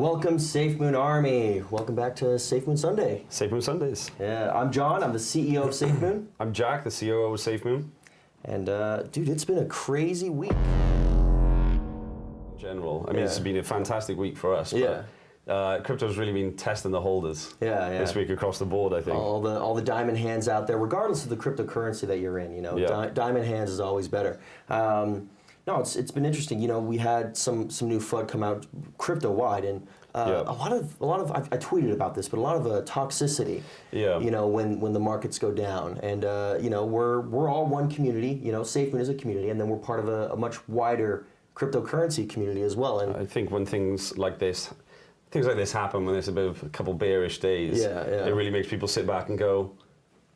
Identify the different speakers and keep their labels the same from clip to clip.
Speaker 1: Welcome, Safe Moon Army. Welcome back to Safe Moon Sunday.
Speaker 2: Safe Moon Sundays.
Speaker 1: Yeah, I'm John. I'm the CEO of Safe Moon.
Speaker 2: I'm Jack, the COO of Safe Moon.
Speaker 1: And dude, it's been a crazy week.
Speaker 2: In general, I mean, it's been a fantastic week for us.
Speaker 1: Yeah.
Speaker 2: Crypto's really been testing the holders. This week across the board, I think.
Speaker 1: All the diamond hands out there, regardless of the cryptocurrency that you're in. You know, diamond hands is always better. No, it's been interesting. You know, we had some new FUD come out crypto wide, and a lot of I tweeted about this, but a lot of toxicity. You know, when the markets go down, and you know, we're all one community. You know, Safe Moon is a community, and then we're part of a much wider cryptocurrency community as well. And
Speaker 2: I think when things like this happen, when there's a couple bearish days, it really makes people sit back and go,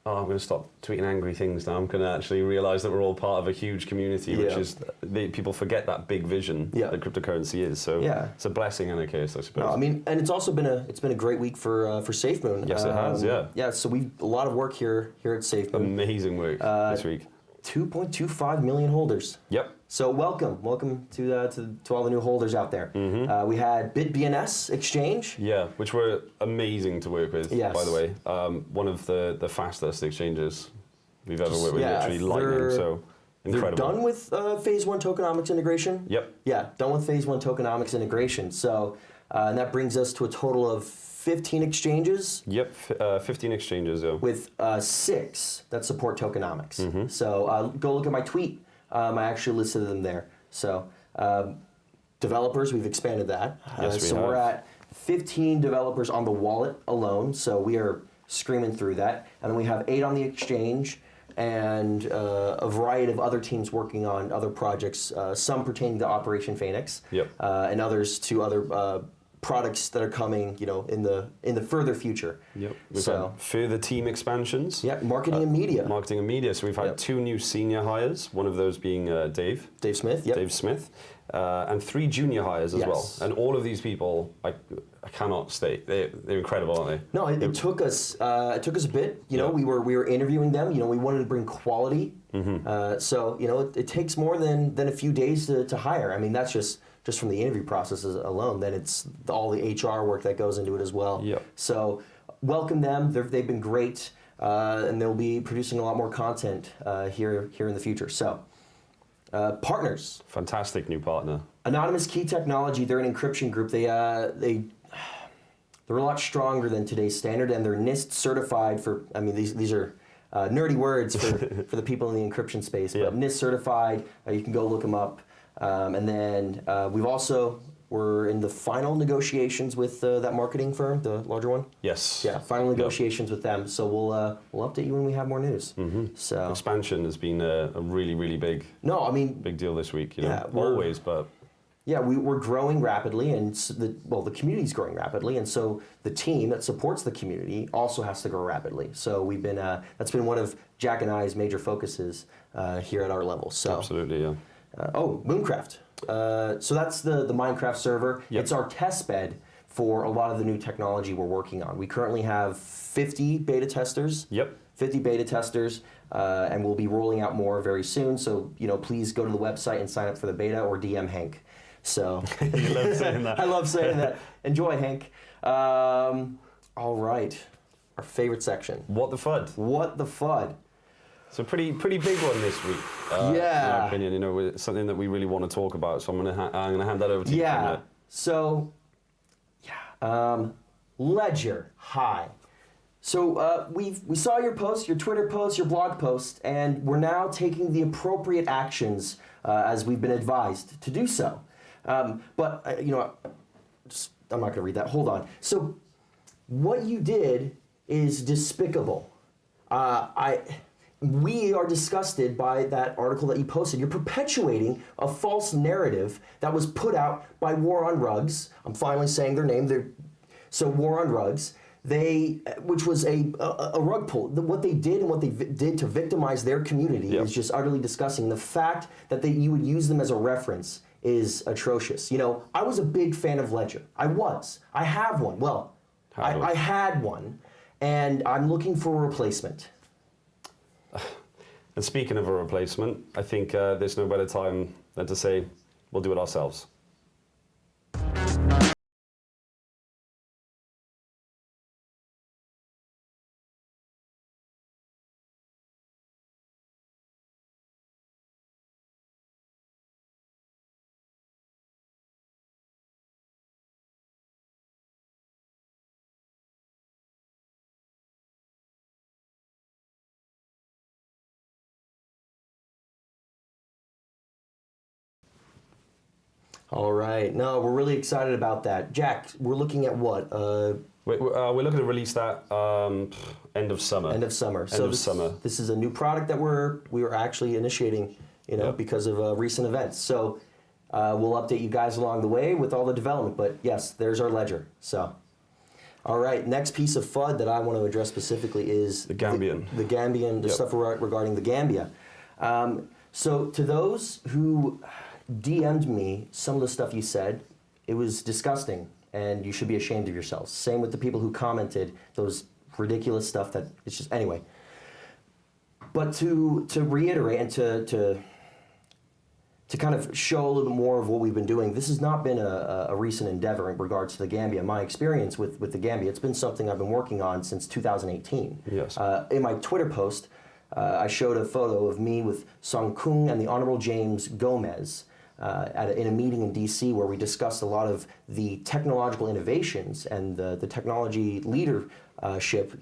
Speaker 2: oh, I'm going to stop tweeting angry things now. I'm going to actually realize that we're all part of a huge community, which is, people forget that big vision that cryptocurrency is. So it's a blessing and a curse, I suppose.
Speaker 1: No, I mean, and it's also been a great week for Safe Moon.
Speaker 2: Yes, it has,
Speaker 1: Yeah, so we've a lot of work here at Safe Moon.
Speaker 2: Amazing work this week.
Speaker 1: 2.25 million holders.
Speaker 2: Yep.
Speaker 1: So welcome to all the new holders out there. We had BitBNS exchange.
Speaker 2: Yeah, which were amazing to work with,
Speaker 1: yes.
Speaker 2: by the way. One of the fastest exchanges we've ever worked with, literally lightning, so incredible.
Speaker 1: They're done with phase 1 tokenomics integration?
Speaker 2: Yep.
Speaker 1: Yeah, done with phase 1 tokenomics integration. So, and that brings us to a total of 15 exchanges?
Speaker 2: Yep, 15 exchanges, yeah.
Speaker 1: With 6 that support tokenomics. So go look at my tweet. I actually listed them there. So developers, we've expanded that.
Speaker 2: Yes, we have.
Speaker 1: We're at 15 developers on the wallet alone. So we are screaming through that. And then we have 8 on the exchange and a variety of other teams working on other projects, some pertaining to Operation Phoenix, and others to other products that are coming, you know, in the further future.
Speaker 2: Yep. We've had further team expansions.
Speaker 1: Yeah, marketing and media.
Speaker 2: Marketing and media. So we've had 2 new senior hires. One of those being Dave.
Speaker 1: Dave Smith. Yep.
Speaker 2: Dave Smith, and 3 junior hires as well. And all of these people, I cannot state. They're incredible, aren't they?
Speaker 1: No, it took us a bit. You know, we were interviewing them. You know, we wanted to bring quality. So you know, it takes more than a few days to hire. I mean, that's just from the interview processes alone. Then it's all the HR work that goes into it as well. So welcome them. They've been great, and they'll be producing a lot more content here in the future. So partners.
Speaker 2: Fantastic new partner. Anonymous
Speaker 1: Key Technology. They're an encryption group. They're a lot stronger than today's standard, and they're NIST certified for. I mean, these are nerdy words for the people in the encryption space. But NIST certified. You can go look them up. And then we're in the final negotiations with that marketing firm, the larger one.
Speaker 2: Yes.
Speaker 1: Yeah, final negotiations with them. So we'll update you when we have more news. So
Speaker 2: expansion has been a really big.
Speaker 1: No, I mean
Speaker 2: big deal this week. You know, always, but.
Speaker 1: Yeah, we're growing rapidly, and the community's growing rapidly, and so the team that supports the community also has to grow rapidly. So we've been that's been one of Jack and I's major focuses here at our level. So
Speaker 2: absolutely, yeah.
Speaker 1: Mooncraft. So that's the Minecraft server. It's our test bed for a lot of the new technology we're working on. We currently have 50 beta testers. 50 beta testers, and we'll be rolling out more very soon. So you know, please go to the website and sign up for the beta or DM Hank. So
Speaker 2: you love saying that.
Speaker 1: I love saying that. Enjoy, Hank. All right, our favorite section.
Speaker 2: What the FUD?
Speaker 1: What the FUD?
Speaker 2: It's a pretty big one this week. In my opinion, you know, it's something that we really want to talk about. So I'm gonna hand that over to you.
Speaker 1: Yeah. So, Ledger High. So we saw your post, your Twitter post, your blog post, and we're now taking the appropriate actions as we've been advised to do so. But you know, I'm not going to read that. Hold on. So, what you did is despicable. We are disgusted by that article that you posted. You're perpetuating a false narrative that was put out by War on Rugs. I'm finally saying their name. So War on Rugs. Which was a rug pull. What they did and what they did to victimize their community is just utterly disgusting. The fact that you would use them as a reference is atrocious. You know, I was a big fan of Ledger. I have one. Well, I had one, and I'm looking for a replacement.
Speaker 2: And speaking of a replacement, I think there's no better time than to say we'll do it ourselves.
Speaker 1: All right. No, we're really excited about that. Jack, we're looking at what?
Speaker 2: We're looking to release that end of summer.
Speaker 1: End of summer.
Speaker 2: End of summer.
Speaker 1: This is a new product that we are actually initiating, because of recent events. So we'll update you guys along the way with all the development. But yes, there's our ledger. So, all right. Next piece of FUD that I want to address specifically is
Speaker 2: the Gambian.
Speaker 1: The Gambian, the stuff regarding the Gambia. So to those who DM'd me some of the stuff you said, it was disgusting, and you should be ashamed of yourselves. Same with the people who commented those ridiculous stuff that it's just anyway. But to reiterate and to kind of show a little bit more of what we've been doing, this has not been a recent endeavor in regards to the Gambia. My experience with the Gambia, it's been something I've been working on since 2018.
Speaker 2: Yes.
Speaker 1: In my Twitter post, I showed a photo of me with Song Kung and the Honorable James Gomez in a meeting in DC where we discussed a lot of the technological innovations and the technology leadership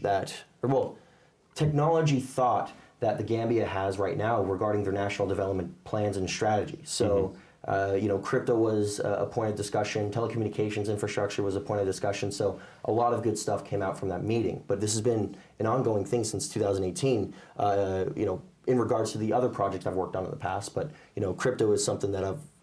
Speaker 1: technology thought that the Gambia has right now regarding their national development plans and strategy. So, crypto was a point of discussion, telecommunications infrastructure was a point of discussion, so a lot of good stuff came out from that meeting. But this has been an ongoing thing since 2018, in regards to the other projects I've worked on in the past. But, crypto is something that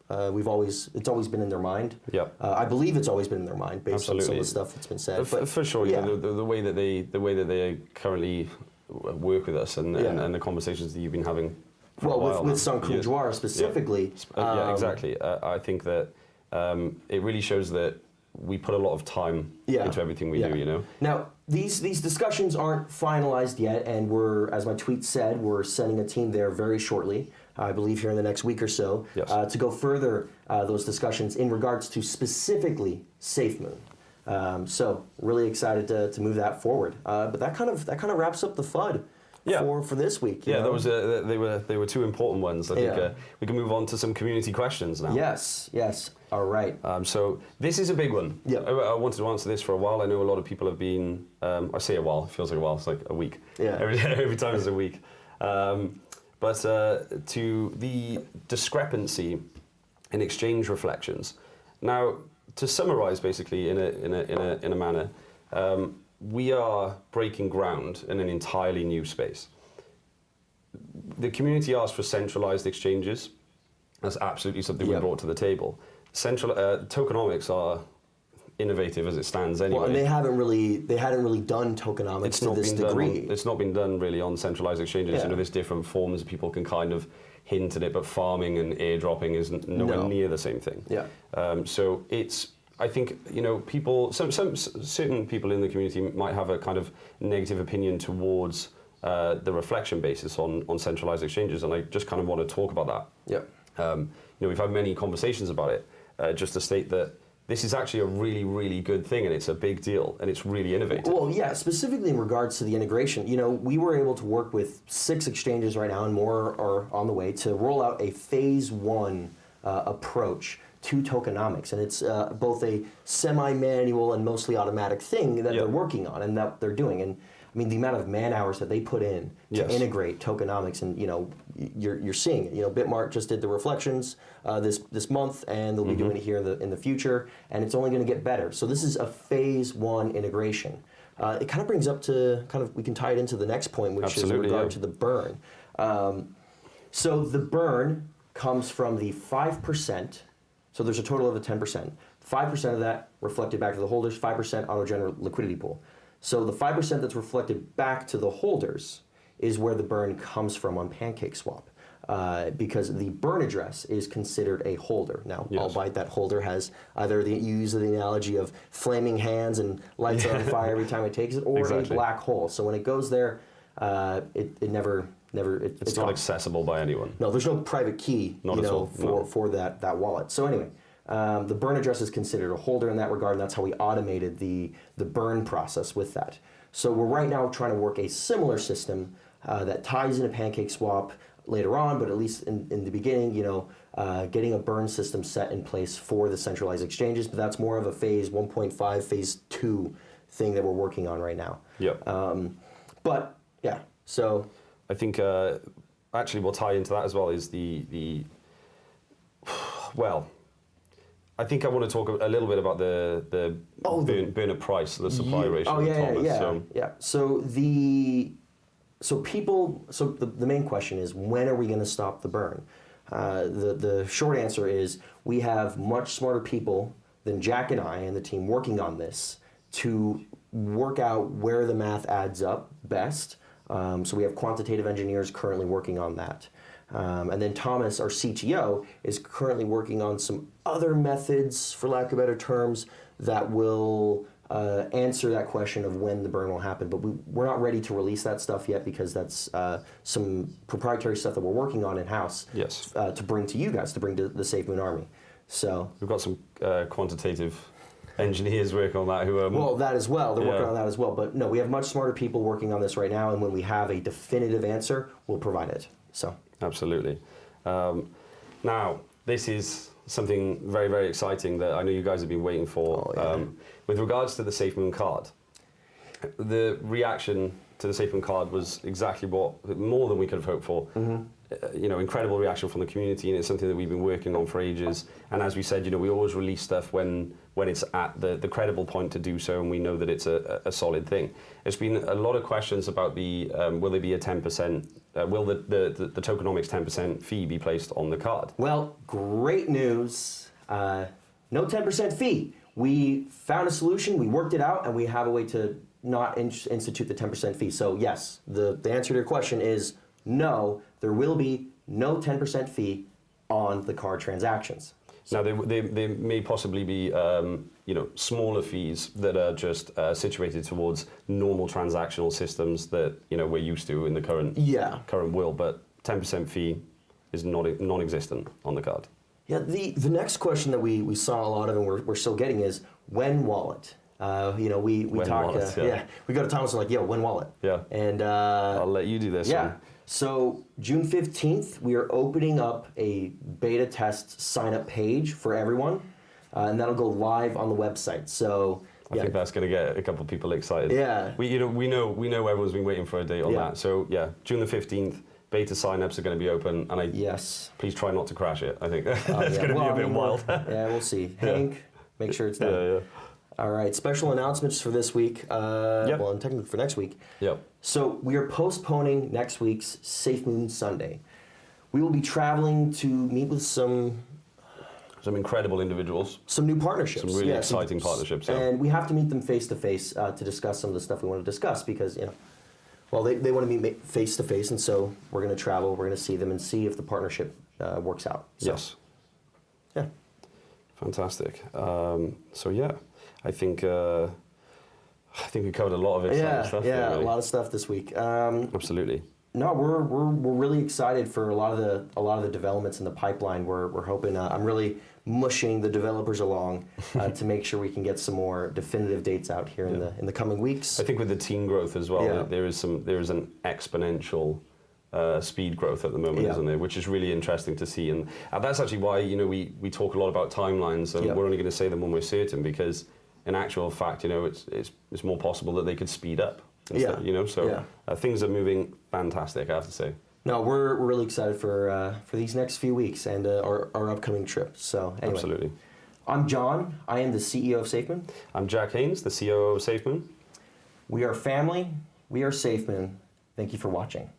Speaker 1: it's always been in their mind.
Speaker 2: Yeah.
Speaker 1: I believe it's always been in their mind based on some of the stuff that's been said.
Speaker 2: For sure,
Speaker 1: yeah.
Speaker 2: The way that they currently work with us and the conversations that you've been having.
Speaker 1: With Song Kung Jwar specifically.
Speaker 2: Yeah, exactly. I think that it really shows that we put a lot of time into everything we do,
Speaker 1: Now, these discussions aren't finalized yet, and as my tweet said, we're sending a team there very shortly, I believe here in the next week or so, to go further those discussions in regards to specifically SafeMoon. So really excited to move that forward. But that kind of wraps up the FUD. For this week.
Speaker 2: Yeah, they were two important ones. I think we can move on to some community questions now.
Speaker 1: Yes. All right.
Speaker 2: So this is a big one.
Speaker 1: Yeah.
Speaker 2: I wanted to answer this for a while. I know a lot of people have been. I say a while. It feels like a while. It's like a week.
Speaker 1: Yeah.
Speaker 2: Every time is a week. But to the discrepancy in exchange reflections. Now, to summarize, basically, in a manner. We are breaking ground in an entirely new space. The community asked for centralized exchanges. That's absolutely something we brought to the table. Tokenomics are innovative as it stands anyway.
Speaker 1: Well, and they hadn't really done tokenomics to this degree.
Speaker 2: It's not been done really on centralized exchanges.
Speaker 1: Yeah.
Speaker 2: There's different forms. People can kind of hint at it, but farming and airdropping is nowhere near the same thing.
Speaker 1: Yeah.
Speaker 2: So it's. I think certain people in the community might have a kind of negative opinion towards the reflection basis on centralized exchanges, and I just kind of want to talk about that.
Speaker 1: Yeah.
Speaker 2: We've had many conversations about it, just to state that this is actually a really, really good thing, and it's a big deal, and it's really innovative.
Speaker 1: Well, yeah, specifically in regards to the integration, we were able to work with 6 exchanges right now, and more are on the way, to roll out a phase 1 approach to tokenomics, and it's both a semi-manual and mostly automatic thing that they're working on and that they're doing. And I mean, the amount of man hours that they put in to integrate tokenomics, and you're seeing it. Bitmart just did the reflections this month, and they'll be doing it here in the future, and it's only going to get better. So this is a phase 1 integration. It kind of brings up to we can tie it into the next point, which is in regard to the burn. So the burn comes from the 5%. So there's a total of a 10%. 5% of that reflected back to the holders, 5% auto-generate liquidity pool. So the 5% that's reflected back to the holders is where the burn comes from on PancakeSwap, because the burn address is considered a holder. Now, albeit that holder has either you use the analogy of flaming hands and lights on fire every time it takes it, or a black hole. So when it goes there, it never. It's
Speaker 2: not accessible by anyone.
Speaker 1: No, there's no private key, for that wallet. So anyway, the burn address is considered a holder in that regard, and that's how we automated the burn process with that. So we're right now trying to work a similar system that ties into PancakeSwap later on, but at least in the beginning, getting a burn system set in place for the centralized exchanges. But that's more of a phase 1.5, phase 2 thing that we're working on right now. But yeah, so.
Speaker 2: I think actually we'll tie into that as well is I think I want to talk a little bit about the burner price, the supply ratio.
Speaker 1: Oh yeah,
Speaker 2: Thomas,
Speaker 1: yeah. So the main question is, when are we going to stop the burn? The short answer is, we have much smarter people than Jack and I and the team working on this to work out where the math adds up best. So we have quantitative engineers currently working on that. And then Thomas, our CTO, is currently working on some other methods, for lack of better terms, that will answer that question of when the burn will happen. But we're not ready to release that stuff yet, because that's some proprietary stuff that we're working on in-house.
Speaker 2: Yes.
Speaker 1: To bring to you guys, to bring to the Safe Moon Army. So
Speaker 2: we've got some quantitative engineers working on that who are...
Speaker 1: Well, that as well. They're working on that as well. But no, we have much smarter people working on this right now, and when we have a definitive answer, we'll provide it. So...
Speaker 2: Absolutely. Now, this is something very, very exciting that I know you guys have been waiting for. With regards to the Safe Moon card, the reaction to the Safe Moon card was exactly more than we could have hoped for. Incredible reaction from the community, and it's something that we've been working on for ages. And as we said, we always release stuff when it's at the credible point to do so, and we know that it's a solid thing. There's been a lot of questions about will there be a 10%, will the tokenomics 10% fee be placed on the card?
Speaker 1: Well, great news. No 10% fee. We found a solution, we worked it out, and we have a way to not institute the 10% fee. So yes, the answer to your question is no, there will be no 10% fee on the card transactions.
Speaker 2: Now, there may possibly be smaller fees that are just situated towards normal transactional systems that we're used to in the current world, but 10% fee is non-existent on the card.
Speaker 1: Yeah, the next question that we saw a lot of, and we're still getting, is when wallet. We talk. We go to Thomas and when wallet.
Speaker 2: Yeah.
Speaker 1: And
Speaker 2: I'll let you do this.
Speaker 1: Yeah.
Speaker 2: One.
Speaker 1: So June 15th, we are opening up a beta test sign-up page for everyone, and that'll go live on the website. So
Speaker 2: I think that's going to get a couple of people excited.
Speaker 1: Yeah.
Speaker 2: We know everyone's been waiting for a date on that. So yeah, June the 15th, beta sign-ups are going to be open, and please try not to crash it. I think it's going to be a bit wild.
Speaker 1: Yeah, we'll see. Hank, make sure it's done.
Speaker 2: Yeah.
Speaker 1: All right, special announcements for this week. Well, and technically for next week.
Speaker 2: Yep.
Speaker 1: So we are postponing next week's Safe Moon Sunday. We will be traveling to meet with some
Speaker 2: incredible individuals.
Speaker 1: Some new partnerships.
Speaker 2: Some really exciting partnerships. Yeah.
Speaker 1: And we have to meet them face to face to discuss some of the stuff we want to discuss, because they want to meet face to face, and so we're going to travel. We are going to see them and see if the partnership works out. So,
Speaker 2: yes.
Speaker 1: Yeah.
Speaker 2: Fantastic. I think we covered a lot of exciting stuff.
Speaker 1: Yeah, really. A lot of stuff this week.
Speaker 2: Absolutely.
Speaker 1: No, we're really excited for a lot of the developments in the pipeline. We're hoping. I'm really mushing the developers along to make sure we can get some more definitive dates out here in the coming weeks.
Speaker 2: I think with the team growth as well, there is an exponential speed growth at the moment, isn't there? Which is really interesting to see, and that's actually why we talk a lot about timelines, and we're only going to say them when we're certain, because in actual fact, it's more possible that they could speed up. Instead, things are moving fantastic, I have to say.
Speaker 1: No, we're really excited for these next few weeks and our upcoming trip. So anyway.
Speaker 2: Absolutely.
Speaker 1: I'm John. I am the CEO of SafeMoon.
Speaker 2: I'm Jack Haines, the COO of SafeMoon.
Speaker 1: We are family. We are SafeMoon. Thank you for watching.